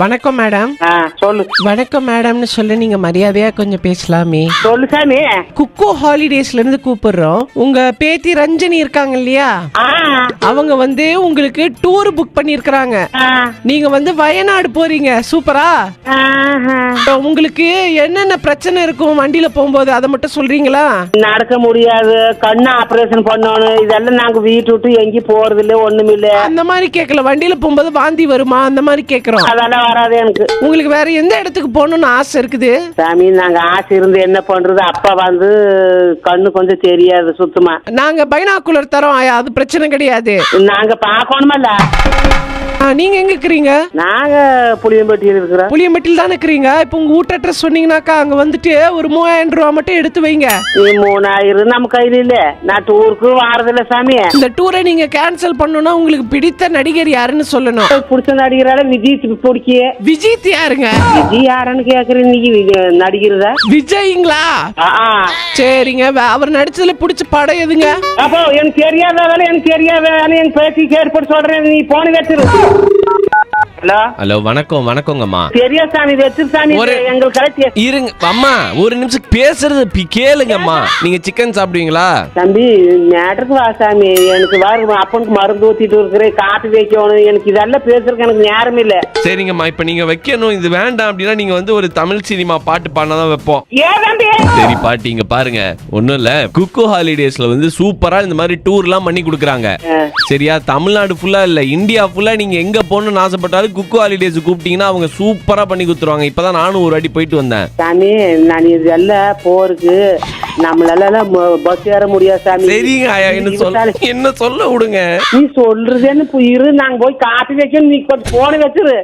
வணக்கம் மேடம். சொல்லு. வணக்கம் மேடம்னு சொல்ல நீங்க மரியாதையா கொஞ்சம் பேசலாமே. சொல்லு சாமி. குக்கு ஹாலிடேஸ்ல இருந்து கூப்பிடுறோம். உங்க பேத்தி ரஞ்சனி இருக்காங்க இல்லையா, அவங்க வந்து உங்களுக்கு டூர் புக் பண்ணிருக்காங்க. நீங்க வந்து வயநாடு போறீங்க. சூப்பரா. உங்களுக்கு என்னென்ன பிரச்சனை இருக்கும் வண்டியில போகும்போது அதை மட்டும் சொல்றீங்களா? நடக்க முடியாது, கண்ணு ஆபரேஷன் பண்ணணும், இதெல்லாம் நாங்க வீட்டு விட்டு எங்கேயும் போறது இல்ல, ஒண்ணும் இல்ல. அந்த மாதிரி கேட்கல. வண்டியில போகும்போது வாந்தி வருமா அந்த மாதிரி கேக்குறோம். அதெல்லாம் வராது எனக்கு. உங்களுக்கு வேற எந்த இடத்துக்கு போகணும்னு ஆசை இருக்குது? சாமி நாங்க ஆசை இருந்து என்ன பண்றது, அப்பா வந்து கண்ணு கொஞ்சம் தெரியாது சுத்தமா. நாங்க பைனாக்குலர் தரோம், அது பிரச்சனை கிடையாது. நாங்க பாக்கணுமல்ல. நீங்க எங்க இருக்கிறீங்க? நாங்க புளியம்பட்டியில் இருக்கிறோம். புளியம்பட்டியில் தானே இருக்கிறீங்க. இப்ப உங்க வீட்டு அட்ரஸ் சொன்னீங்கன்னாக்கா அங்க வந்துட்டு ஒரு 3000 ரூபாய் மட்டும் எடுத்து வைங்க. 3000 நம்ம கையில இல்ல. நான் டூருக்கு வாரதில்ல சாமி. இந்த டூரை நீங்க கேன்சல் பண்ணணும்னா உங்களுக்கு பிடித்த நடிகர் யாருன்னு சொல்லணும். பிடிச்ச நடிகரால விஜய் பிடிக்க. விஜய் யாருங்க? விஜய் யாருன்னு கேக்குறேன். இன்னைக்கு நடிகர்தா விஜய்ங்களா? சரிங்க. அவர் நடிச்சதுல பிடிச்ச படம் எதுங்க? அப்போ எனக்கு தெரியாத வேலை, எனக்கு தெரியாத வேலை என் பேசி கேட்டு சொல்றேன். நீ போன வச்சிரு. ஹலோ ஹலோ, வணக்கம். வணக்கங்கம்மா. சரியா சாமி, வெச்சு சாமி எங்களுக்கு இருங்க அம்மா, ஒரு நிமிஷம் பேசுறது கேளுங்கம்மா. நீங்க சிக்கன் சாப்பிடுவீங்களா? தம்பி மேட்டருக்கு வா சாமி. எனக்கு வர அப்பனுக்கு மருந்து ஊத்திட்டு இருக்கிறேன், காப்பி வைக்கணும். எனக்கு இதெல்லாம் பேசுறதுக்கு எனக்கு நேரம் இல்ல. சரிங்கம்மா, இப்ப நீங்க வைக்கணும். இது வேண்டாம் அப்படின்னா நீங்க வந்து ஒரு தமிழ் சினிமா பாட்டு பாடினாதான் வைப்போம். சரி பாட்டி, இங்க பாருங்க. ஒண்ணும் இல்ல, குக்கு ஹாலிடேஸ்ல வந்து சூப்பரா இந்த மாதிரி டூர் எல்லாம் பண்ணி கொடுக்குறாங்க. சரியா? தமிழ்நாடு ஃபுல்லா இல்ல, இந்தியா ஃபுல்லா நீங்க எங்க போகணும்னு ஆசைப்பட்டாலும் குக்கு ஹாலிடேஸ் கூப்பிட்டீங்கன்னா அவங்க சூப்பரா பண்ணி கொடுத்துருவாங்க. இப்பதான் நானும் ஒரு வாட்டி போயிட்டு வந்தேன். சாமி நான் இதெல்லாம் போருக்கு நம்மளால பஸ் ஏற முடியாது சாமி. சரிங்க ஆயா, என்ன சொல்ல விடுங்க. நீ சொல்றதுன்னு இரு, நாங்க போய் காப்பி வைக்கணும். நீ கொஞ்சம் போன வச்சிரு.